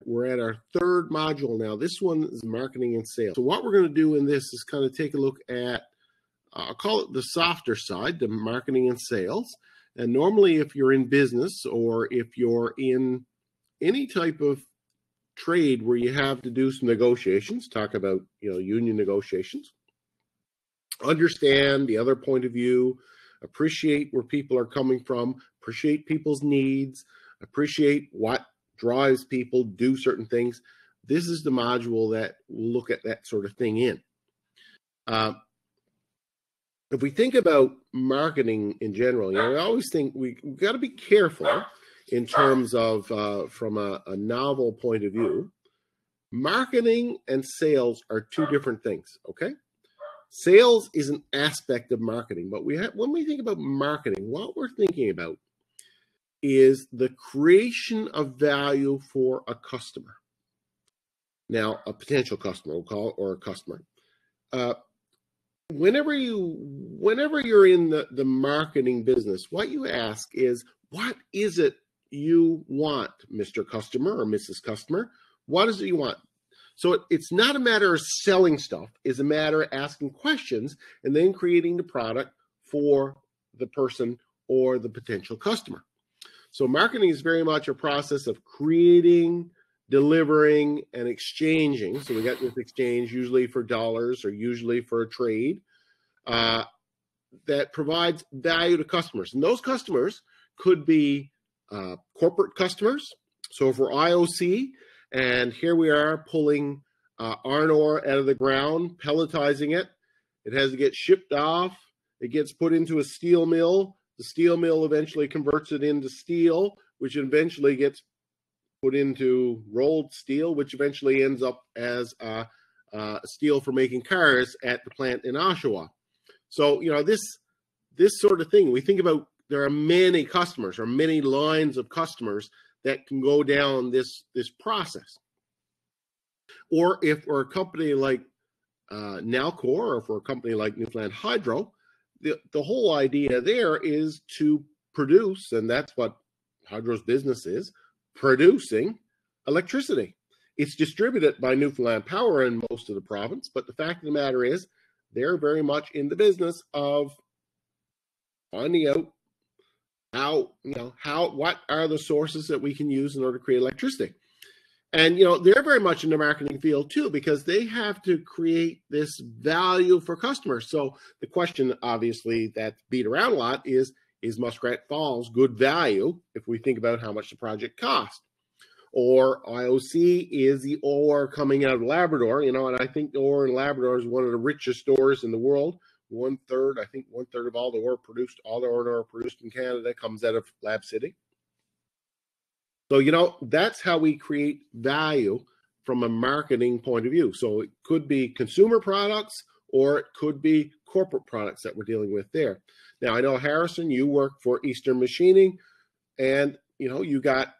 we're at our third module now. This one is marketing and sales. So what we're going to do in this is kind of take a look at, I'll call it the softer side, the marketing and sales. And normally if you're in business or if you're in any type of trade where you have to do some negotiations, talk about, union negotiations, understand the other point of view, appreciate where people are coming from, appreciate people's needs, appreciate what drives people do certain things. This is the module that will look at that sort of thing in. If we think about marketing in general, I always think we've got to be careful in terms of, from a novel point of view. Marketing and sales are two different things, okay? Sales is an aspect of marketing, but when we think about marketing, what we're thinking about is the creation of value for a customer. Now, a potential customer, we'll call it, or a customer. Whenever you're in the marketing business, what you ask is, what is it you want, Mr. Customer or Mrs. Customer? What is it you want? So it's not a matter of selling stuff. It's a matter of asking questions and then creating the product for the person or the potential customer. So marketing is very much a process of creating, delivering, and exchanging. So we got this exchange usually for dollars or usually for a trade that provides value to customers. And those customers could be corporate customers. So for IOC, and here we are pulling iron ore out of the ground, pelletizing it. It has to get shipped off. It gets put into a steel mill. The steel mill eventually converts it into steel, which eventually gets put into rolled steel, which eventually ends up as steel for making cars at the plant in Oshawa. So, this sort of thing, we think about, there are many customers or many lines of customers that can go down this process. Or if we're a company like Nalcor, or if we're a company like Newfoundland Hydro, the whole idea there is to produce, and that's what Hydro's business is, producing electricity. It's distributed by Newfoundland Power in most of the province, but the fact of the matter is they're very much in the business of finding out what are the sources that we can use in order to create electricity. And, they're very much in the marketing field too, because they have to create this value for customers. So the question, obviously, that's beat around a lot is Muskrat Falls good value if we think about how much the project cost? Or IOC is the ore coming out of Labrador, and I think the ore in Labrador is one of the richest ores in the world. One third of all the ore produced, in Canada comes out of Lab City. So, that's how we create value from a marketing point of view. So it could be consumer products or it could be corporate products that we're dealing with there. Now, I know, Harrison, you work for Eastern Machining, and, you got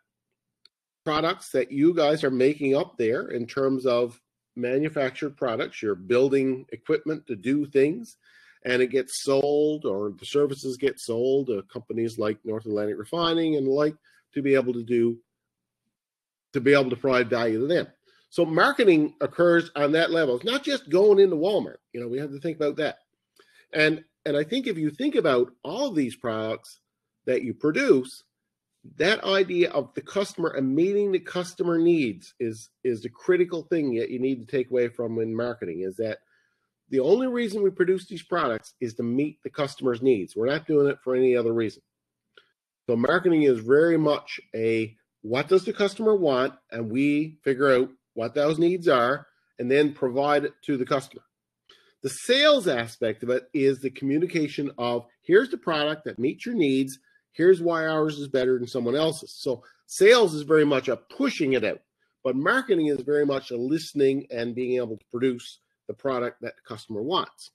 products that you guys are making up there in terms of manufactured products. You're building equipment to do things, and it gets sold, or the services get sold to companies like North Atlantic Refining and the like, to be able to provide value to them. So marketing occurs on that level. It's not just going into Walmart. We have to think about that. And I think if you think about all of these products that you produce, that idea of the customer and meeting the customer needs is the critical thing that you need to take away from in marketing, is that the only reason we produce these products is to meet the customer's needs. We're not doing it for any other reason. So marketing is very much what does the customer want, and we figure out what those needs are and then provide it to the customer. The sales aspect of it is the communication of, here's the product that meets your needs, here's why ours is better than someone else's. So sales is very much a pushing it out, but marketing is very much a listening and being able to produce the product that the customer wants.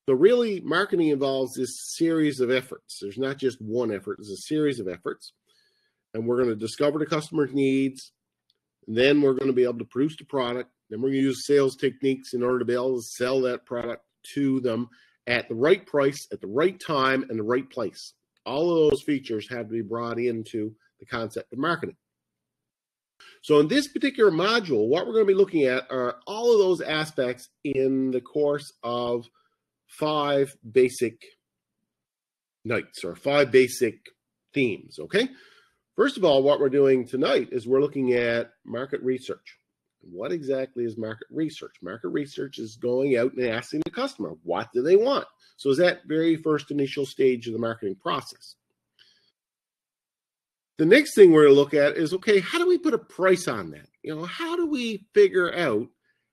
So really, marketing involves this series of efforts. There's not just one effort, there's a series of efforts. And we're going to discover the customer's needs. And then we're going to be able to produce the product. Then we're going to use sales techniques in order to be able to sell that product to them at the right price, at the right time, and the right place. All of those features have to be brought into the concept of marketing. So in this particular module, what we're going to be looking at are all of those aspects in the course of 5 basic nights or 5 basic themes, okay? First of all, what we're doing tonight is we're looking at market research. What exactly is market research? Market research is going out and asking the customer, what do they want? So it's that very first initial stage of the marketing process. The next thing we're going to look at is, okay, how do we put a price on that? You know, how do we figure out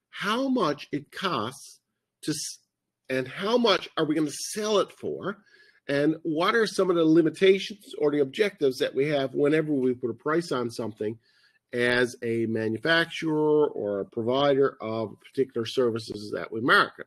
how much it costs to, and how much are we going to sell it for? And what are some of the limitations or the objectives that we have whenever we put a price on something as a manufacturer or a provider of particular services that we market?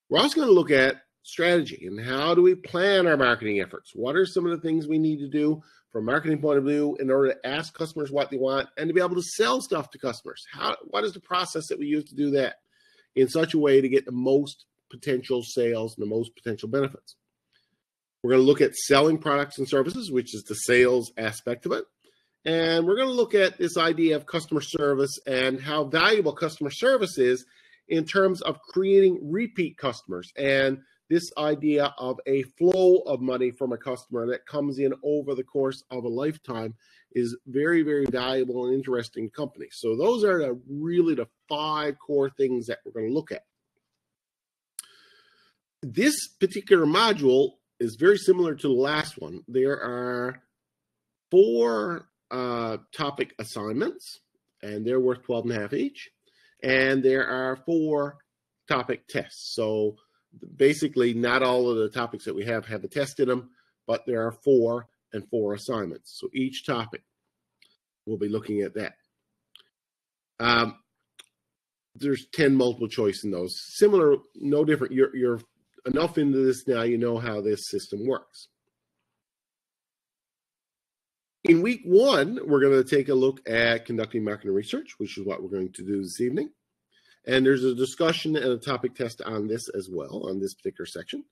We're also going to look at strategy and how do we plan our marketing efforts? What are some of the things we need to do from a marketing point of view in order to ask customers what they want and to be able to sell stuff to customers? What is the process that we use to do that in such a way to get the most potential sales and the most potential benefits? We're going to look at selling products and services, which is the sales aspect of it. And we're going to look at this idea of customer service and how valuable customer service is in terms of creating repeat customers, and this idea of a flow of money from a customer that comes in over the course of a lifetime is very, very valuable and interesting to companies. So those are really the 5 core things that we're going to look at. This particular module is very similar to the last one. There are 4 topic assignments, and they're worth 12.5 each. And there are 4 topic tests. So basically, not all of the topics that we have a test in them, but there are 4 and 4 assignments. So each topic, we'll be looking at that. There's 10 multiple choice in those. Similar, no different. You're enough into this now, you know how this system works. In week 1, we're going to take a look at conducting marketing research, which is what we're going to do this evening. And there's a discussion and a topic test on this as well, on this particular section.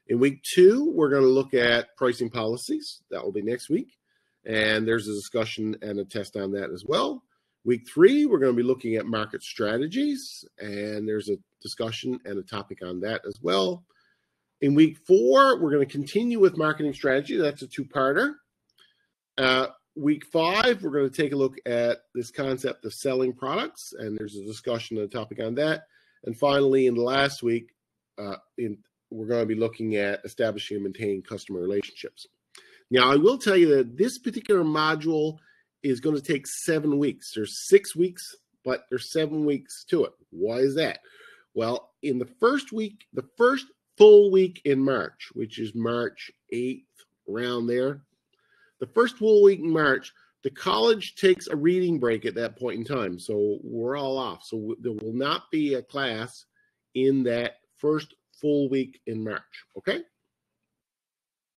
In week 2, we're going to look at pricing policies. That will be next week. And there's a discussion and a test on that as well. Week 3, we're going to be looking at market strategies. And there's a discussion and a topic on that as well. In week 4, we're going to continue with marketing strategy. That's a 2-parter. Week 5, we're going to take a look at this concept of selling products, and there's a discussion and a topic on that. And finally, in the last week, we're going to be looking at establishing and maintaining customer relationships. Now, I will tell you that this particular module is going to take 7 weeks. There's 6 weeks, but there's 7 weeks to it. Why is that? Well, in the first week, the first full week in March, which is March 8th, around there, the first full week in March, the college takes a reading break at that point in time. So we're all off. So there will not be a class in that first full week in March, okay?